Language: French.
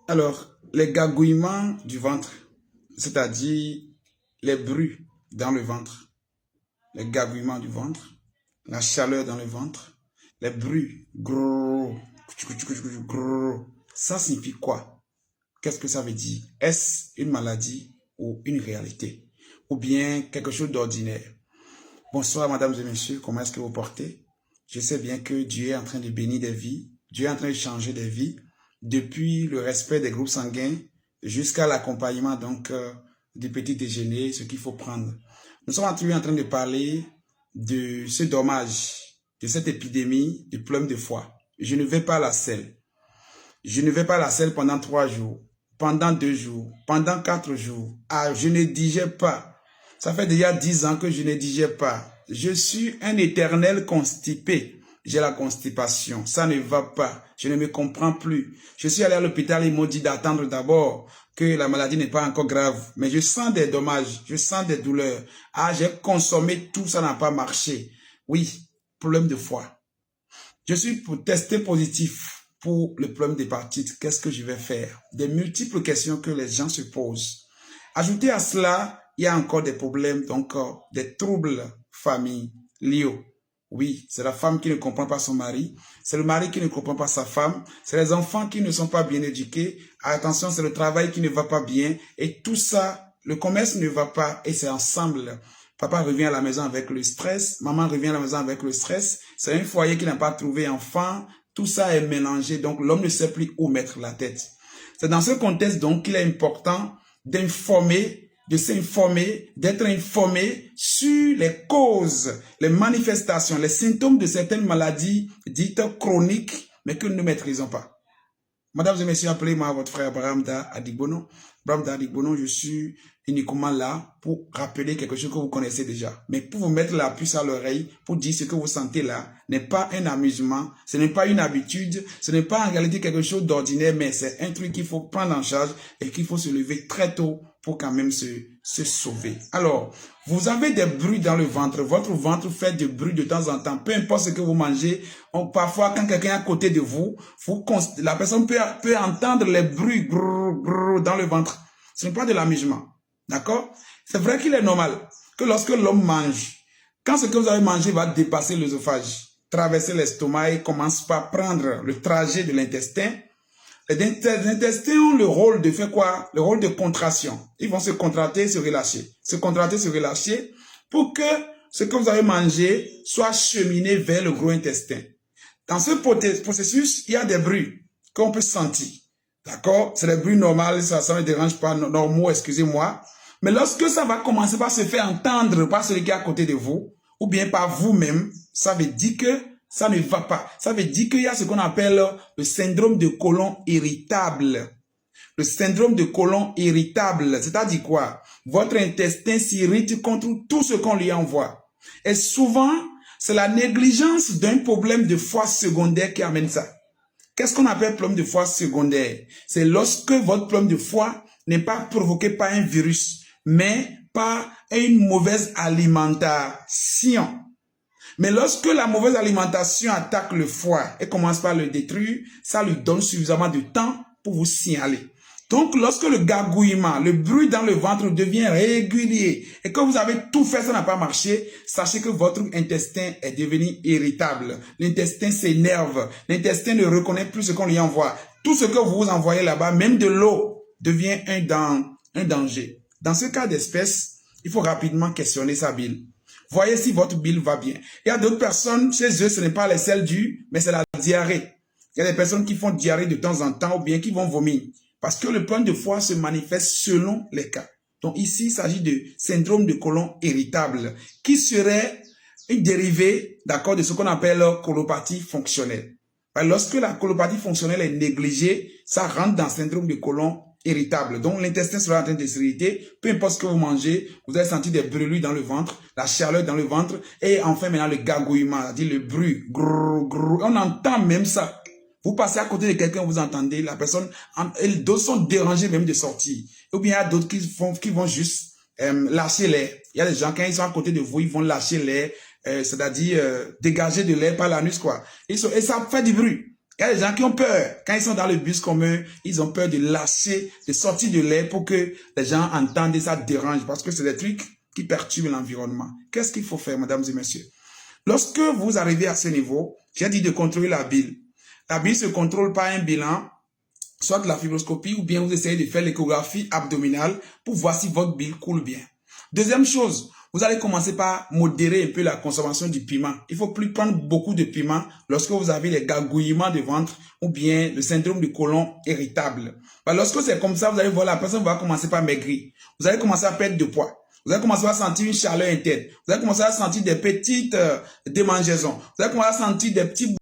Alors, les gargouillements du ventre, c'est-à-dire les bruits dans le ventre, les gargouillements du ventre, la chaleur dans le ventre, les bruits, gros, gros, ça signifie quoi? Qu'est-ce que ça veut dire? Est-ce une maladie ou une réalité? Ou bien quelque chose d'ordinaire? Bonsoir, mesdames et messieurs, comment est-ce que vous portez? Je sais bien que Dieu est en train de bénir des vies, Dieu est en train de changer des vies, depuis le respect des groupes sanguins jusqu'à l'accompagnement du petit déjeuner, ce qu'il faut prendre. Nous sommes en train de parler de ce dommage, de cette épidémie de problème de foie. Je ne vais pas à la selle. Je ne vais pas à la selle pendant 3 jours, pendant 2 jours, pendant 4 jours. Ah, je ne digère pas. Ça fait déjà 10 ans que je ne digère pas. Je suis un éternel constipé. J'ai la constipation. Ça ne va pas. Je ne me comprends plus. Je suis allé à l'hôpital, ils m'ont dit d'attendre d'abord que la maladie n'est pas encore grave. Mais je sens des dommages. Je sens des douleurs. Ah, j'ai consommé tout, ça n'a pas marché. Oui, problème de foie. Je suis testé positif pour le problème d'hépatite. Qu'est-ce que je vais faire? Des multiples questions que les gens se posent. Ajoutez à cela, il y a encore des problèmes, des troubles familiaux. Oui, c'est la femme qui ne comprend pas son mari, c'est le mari qui ne comprend pas sa femme, c'est les enfants qui ne sont pas bien éduqués, attention, c'est le travail qui ne va pas bien, et tout ça, le commerce ne va pas, et c'est ensemble. Papa revient à la maison avec le stress, maman revient à la maison avec le stress, c'est un foyer qui n'a pas trouvé enfant, tout ça est mélangé, donc l'homme ne sait plus où mettre la tête. C'est dans ce contexte donc qu'il est important d'informer, de s'informer, d'être informé sur les causes, les manifestations, les symptômes de certaines maladies dites chroniques, mais que nous ne maîtrisons pas. Mesdames et messieurs, appelez-moi votre frère Bramda Adigbono. Bramda Adigbono, je suis uniquement là pour rappeler quelque chose que vous connaissez déjà. Mais pour vous mettre la puce à l'oreille, pour dire ce que vous sentez là, n'est pas un amusement, ce n'est pas une habitude, ce n'est pas en réalité quelque chose d'ordinaire, mais c'est un truc qu'il faut prendre en charge et qu'il faut se lever très tôt pour quand même se sauver. Alors, vous avez des bruits dans le ventre, votre ventre fait des bruits de temps en temps, peu importe ce que vous mangez. Parfois, quand quelqu'un est à côté de vous, la personne peut entendre les bruits brrr, brrr, dans le ventre. Ce n'est pas de l'amusement. D'accord? C'est vrai qu'il est normal que lorsque l'homme mange, quand ce que vous avez mangé va dépasser l'œsophage, traverser l'estomac et commence par prendre le trajet de l'intestin, les intestins ont le rôle de faire quoi? Le rôle de contraction. Ils vont se contracter, se relâcher. Se contracter, se relâcher pour que ce que vous avez mangé soit cheminé vers le gros intestin. Dans ce processus, il y a des bruits qu'on peut sentir. D'accord? C'est des bruits normaux, ça ne dérange pas, normaux, excusez-moi. Mais lorsque ça va commencer par se faire entendre par celui qui est à côté de vous, ou bien par vous-même, ça veut dire que ça ne va pas. Ça veut dire qu'il y a ce qu'on appelle le syndrome de côlon irritable. Le syndrome de côlon irritable, c'est-à-dire quoi? Votre intestin s'irrite contre tout ce qu'on lui envoie. Et souvent, c'est la négligence d'un problème de foie secondaire qui amène ça. Qu'est-ce qu'on appelle problème de foie secondaire? C'est lorsque votre problème de foie n'est pas provoqué par un virus, mais par une mauvaise alimentation. Mais lorsque la mauvaise alimentation attaque le foie et commence par le détruire, ça lui donne suffisamment de temps pour vous signaler. Donc, lorsque le gargouillement, le bruit dans le ventre devient régulier et que vous avez tout fait, ça n'a pas marché, sachez que votre intestin est devenu irritable. L'intestin s'énerve. L'intestin ne reconnaît plus ce qu'on lui envoie. Tout ce que vous envoyez là-bas, même de l'eau, devient un danger. Dans ce cas d'espèce, il faut rapidement questionner sa bile. Voyez si votre bile va bien. Il y a d'autres personnes, chez eux, ce n'est pas les selles dures, mais c'est la diarrhée. Il y a des personnes qui font diarrhée de temps en temps ou bien qui vont vomir. Parce que le problème de foie se manifeste selon les cas. Donc ici, il s'agit de syndrome de côlon irritable, qui serait une dérivée, d'accord, de ce qu'on appelle colopathie fonctionnelle. Lorsque la colopathie fonctionnelle est négligée, ça rentre dans le syndrome de côlon irritable. Donc l'intestin sera en train de s'irriter, peu importe ce que vous mangez, vous allez sentir des brûlures dans le ventre, la chaleur dans le ventre, et enfin maintenant le gargouillement, c'est-à-dire le bruit, grrr, grrr. On entend même ça. Vous passez à côté de quelqu'un, vous entendez, la personne, d'autres sont dérangés même de sortir. Ou bien il y a d'autres qui vont juste lâcher l'air. Il y a des gens, quand ils sont à côté de vous, ils vont lâcher l'air, c'est-à-dire dégager de l'air par l'anus, quoi. Et ça fait du bruit. Il y a des gens qui ont peur. Quand ils sont dans le bus commun, ils ont peur de lâcher, de sortir de l'air pour que les gens entendent et ça dérange parce que c'est des trucs qui perturbent l'environnement. Qu'est-ce qu'il faut faire, mesdames et messieurs? Lorsque vous arrivez à ce niveau, j'ai dit de contrôler la bile. La bile se contrôle par un bilan, soit de la fibroscopie ou bien vous essayez de faire l'échographie abdominale pour voir si votre bile coule bien. Deuxième chose, vous allez commencer par modérer un peu la consommation du piment. Il ne faut plus prendre beaucoup de piment lorsque vous avez les gargouillements de ventre ou bien le syndrome du côlon irritable. Lorsque c'est comme ça, vous allez voir la personne va commencer par maigrir. Vous allez commencer à perdre de poids. Vous allez commencer à sentir une chaleur interne. Vous allez commencer à sentir des petites démangeaisons. Vous allez commencer à sentir des petits